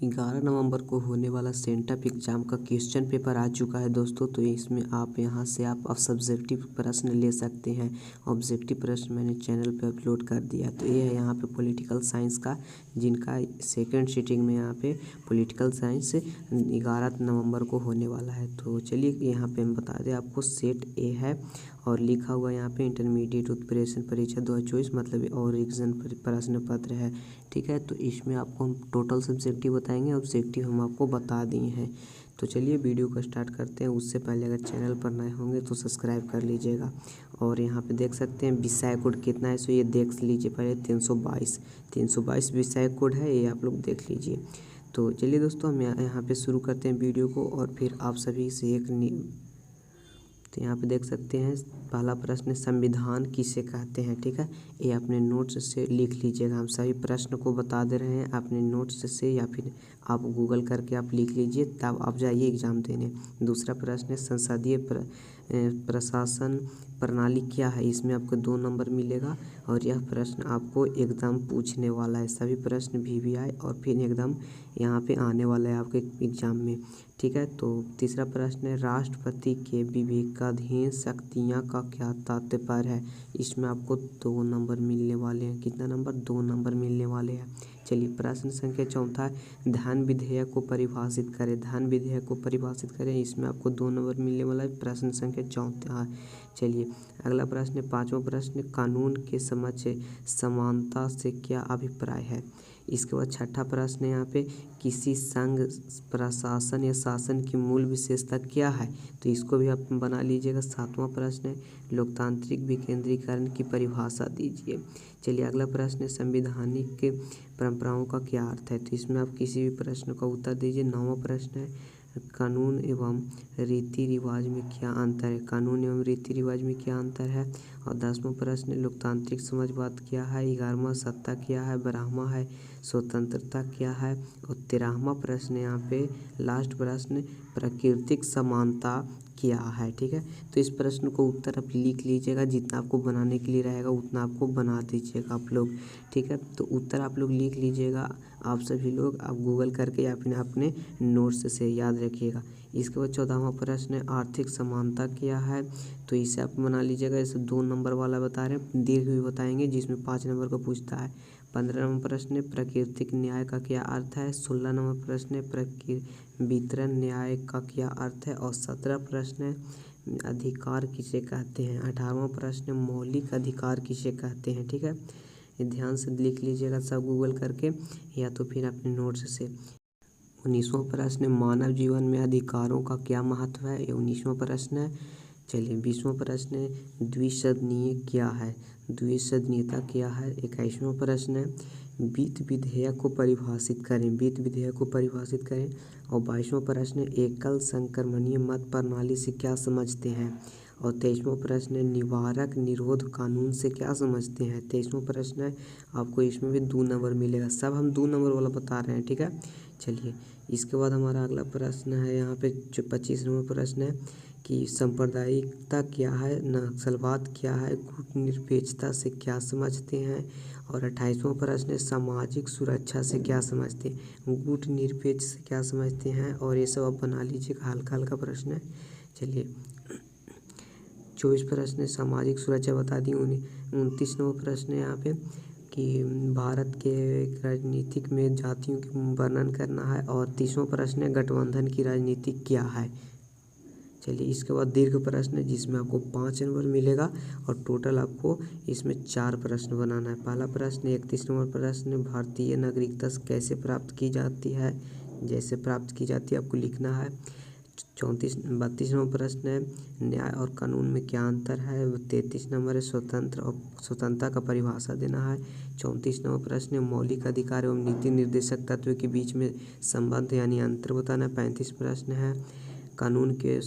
11 नवंबर को होने वाला सेंटअप एग्ज़ाम का क्वेश्चन पेपर आ चुका है दोस्तों। तो इसमें आप यहाँ से आप सब्जेक्टिव प्रश्न ले सकते हैं। ऑब्जेक्टिव प्रश्न मैंने चैनल पे अपलोड कर दिया। तो ये है यहाँ पे पॉलिटिकल साइंस का, जिनका सेकंड सीटिंग में यहाँ पे पॉलिटिकल साइंस 11 नवंबर को होने वाला है। तो चलिए यहाँ पे हम बता दें आपको, सेट ए है और लिखा हुआ यहाँ पे इंटरमीडिएट उत्प्रेषण परीक्षा 2024 मतलब और रिवीजन प्रश्न पत्र है। ठीक है, तो इसमें आपको हम टोटल सब्जेक्टिव बताएंगे, ऑब्जेक्टिव हम आपको बता दिए हैं। तो चलिए वीडियो को स्टार्ट करते हैं। उससे पहले अगर चैनल पर नए होंगे तो सब्सक्राइब कर लीजिएगा। और यहाँ पे देख सकते हैं विषय कोड कितना है, सो ये देख लीजिए पहले। 322 विषय कोड है, ये आप लोग देख लीजिए। तो चलिए दोस्तों हम यहाँ पे शुरू करते हैं वीडियो को, और फिर आप सभी से तो यहाँ पे देख सकते हैं पहला प्रश्न, संविधान किसे कहते हैं। ठीक है, ये अपने नोट्स से लिख लीजिएगा। हम सभी प्रश्न को बता दे रहे हैं अपने नोट्स से, या फिर आप गूगल करके आप लिख लीजिए, तब आप जाइए एग्ज़ाम देने। दूसरा प्रश्न है संसदीय प्रशासन प्रणाली क्या है। इसमें आपको 2 नंबर मिलेगा, और यह प्रश्न आपको एकदम पूछने वाला है। सभी प्रश्न VVI और फिर एकदम यहाँ पे आने वाला है आपके एग्ज़ाम में। ठीक है, तो तीसरा प्रश्न है राष्ट्रपति के विवेकाधीन शक्तियाँ का क्या तात्पर्य है। इसमें आपको 2 नंबर मिलने वाले हैं। कितना नंबर? 2 नंबर मिलने वाले हैं। चलिए प्रश्न संख्या चौथा है धन विधेयक को परिभाषित करें। धन विधेयक को परिभाषित करें, इसमें आपको 2 नंबर मिलने वाला है। प्रश्न संख्या चौथा। चलिए अगला प्रश्न है 5वां प्रश्न, कानून के समक्ष समानता से क्या अभिप्राय है। इसके बाद 6ठा प्रश्न है यहाँ पे, किसी संघ प्रशासन या शासन की मूल विशेषता क्या है। तो इसको भी आप बना लीजिएगा। 7वां प्रश्न है लोकतांत्रिक विकेंद्रीकरण की परिभाषा दीजिए। चलिए अगला प्रश्न है संवैधानिक परंपराओं का क्या अर्थ है। तो इसमें आप किसी भी प्रश्न का उत्तर दीजिए। 9वां प्रश्न है कानून एवं रीति रिवाज में क्या अंतर है। कानून एवं रीति रिवाज में क्या अंतर है। और 10वां प्रश्न लोकतांत्रिक समाजवाद क्या है। 11वां सत्ता क्या है। 12वां है स्वतंत्रता क्या है। और 13वां प्रश्न यहाँ पे लास्ट प्रश्न प्राकृतिक समानता क्या है। ठीक है, तो इस प्रश्न को उत्तर आप लिख लीजिएगा। जितना आपको बनाने के लिए रहेगा उतना आपको बना दीजिएगा आप लोग। ठीक है, तो उत्तर आप लोग लिख लीजिएगा। आप सभी लोग आप गूगल करके या फिर अपने नोट्स से याद रखिएगा। इसके बाद 14वां प्रश्न है आर्थिक समानता क्या है। तो इसे आप बना लीजिएगा। इसे 2 नंबर वाला बता रहे हैं, दीर्घ भी बताएंगे जिसमें 5 नंबर का पूछता है। 15वां प्रश्न है प्राकृतिक न्याय का क्या अर्थ है। 16 नंबर प्रश्न है वितरण न्याय का क्या अर्थ है। और 17 प्रश्न है अधिकार किसे कहते हैं। 18वां प्रश्न है मौलिक अधिकार किसे कहते हैं। ठीक है, ये ध्यान से लिख लीजिएगा सब गूगल करके या तो फिर अपने नोट्स से। 19वां प्रश्न है मानव जीवन में अधिकारों का क्या महत्व है। ये 19वां प्रश्न है। चलिए 20वां प्रश्न है द्विसदनीय क्या है। द्विसदनीयता क्या है। 21वां प्रश्न है वित्त विधेयक को परिभाषित करें। वित्त विधेयक को परिभाषित करें। और 22वां प्रश्न है एकल संक्रमणीय मत प्रणाली से क्या समझते हैं। और 23वां प्रश्न है निवारक निरोध कानून से क्या समझते हैं। 23वां प्रश्न है आपको इसमें भी 2 नंबर मिलेगा। सब हम 2 नंबर वाला बता रहे हैं। ठीक है, चलिए इसके बाद हमारा अगला प्रश्न है यहाँ पे जो 25 नंबर प्रश्न है कि सांप्रदायिकता क्या है, नक्सलवाद क्या है, गुटनिरपेक्षता से क्या समझते हैं। और 28वां प्रश्न है सामाजिक सुरक्षा से क्या समझते हैं। गुटनिरपेक्ष से क्या समझते हैं। और ये सब आप बना लीजिएगा, हल्का हल्का प्रश्न है। चलिए 24 प्रश्न है सामाजिक सुरक्षा बता दी। 29 नंबर प्रश्न है यहाँ पे कि भारत के राजनीतिक में जातियों की वर्णन करना है। और 30वां प्रश्न है गठबंधन की राजनीति क्या है। चलिए इसके बाद दीर्घ प्रश्न है जिसमें आपको 5 नंबर मिलेगा, और टोटल आपको इसमें 4 प्रश्न बनाना है। पहला प्रश्न 31 नंबर प्रश्न भारतीय नागरिकता कैसे प्राप्त की जाती है। जैसे प्राप्त की जाती है आपको लिखना है। 32 नंबर प्रश्न है न्याय और कानून में क्या अंतर है। 33 नंबर है स्वतंत्र और स्वतंत्रता का परिभाषा देना है। 34 नंबर प्रश्न है मौलिक अधिकार एवं नीति निर्देशक तत्व के बीच में संबंध यानी अंतर बताना है। 35 प्रश्न है कानून के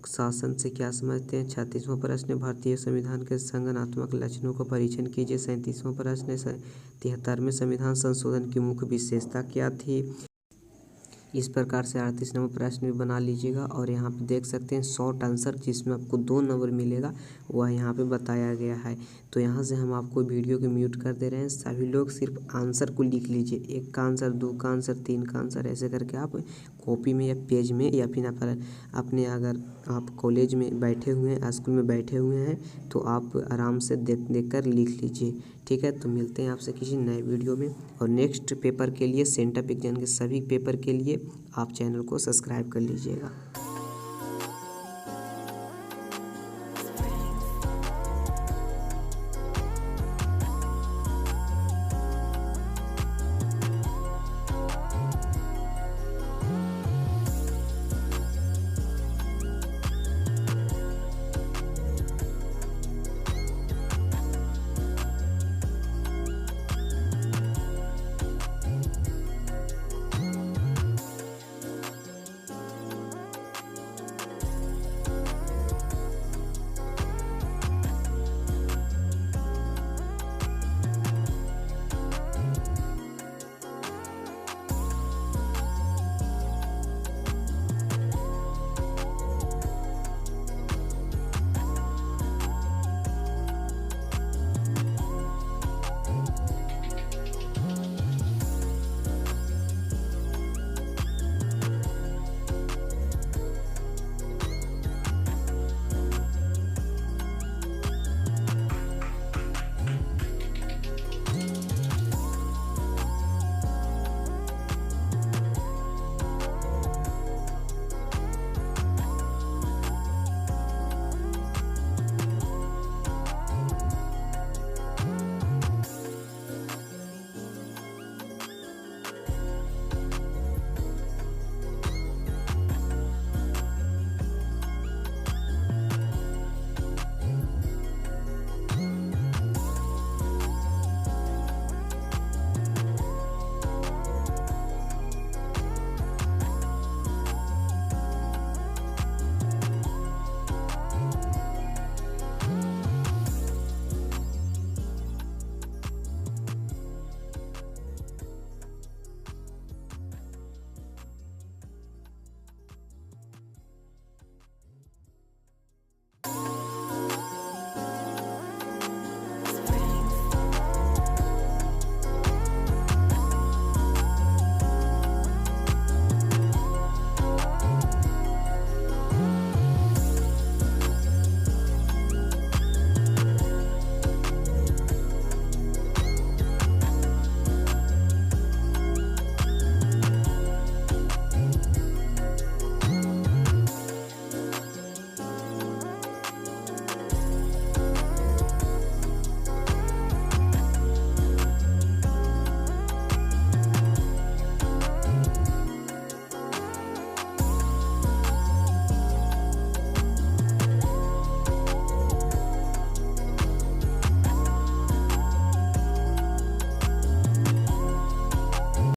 शासन से क्या समझते हैं। 36वां प्रश्न है भारतीय संविधान के संगठनात्मक लक्षणों का परीक्षण कीजिए। 37वां प्रश्न है 73वें संविधान संशोधन की मुख्य विशेषता क्या थी। इस प्रकार से 38 नंबर प्रश्न भी बना लीजिएगा। और यहाँ पे देख सकते हैं शॉर्ट आंसर जिसमें आपको 2 नंबर मिलेगा वह यहाँ पे बताया गया है। तो यहाँ से हम आपको वीडियो को म्यूट कर दे रहे हैं। सभी लोग सिर्फ आंसर को लिख लीजिए, 1 का आंसर, 2 का आंसर, 3 का आंसर, ऐसे करके आप कॉपी में या पेज में या फिर अपने अगर आप कॉलेज में बैठे हुए हैं, स्कूल में बैठे हुए हैं तो आप आराम से देख कर लिख लीजिए। ठीक है, तो मिलते हैं आपसे किसी नए वीडियो में। और नेक्स्ट पेपर के लिए, सेंटअप एग्जाम के सभी पेपर के लिए आप चैनल को सब्सक्राइब कर लीजिएगा।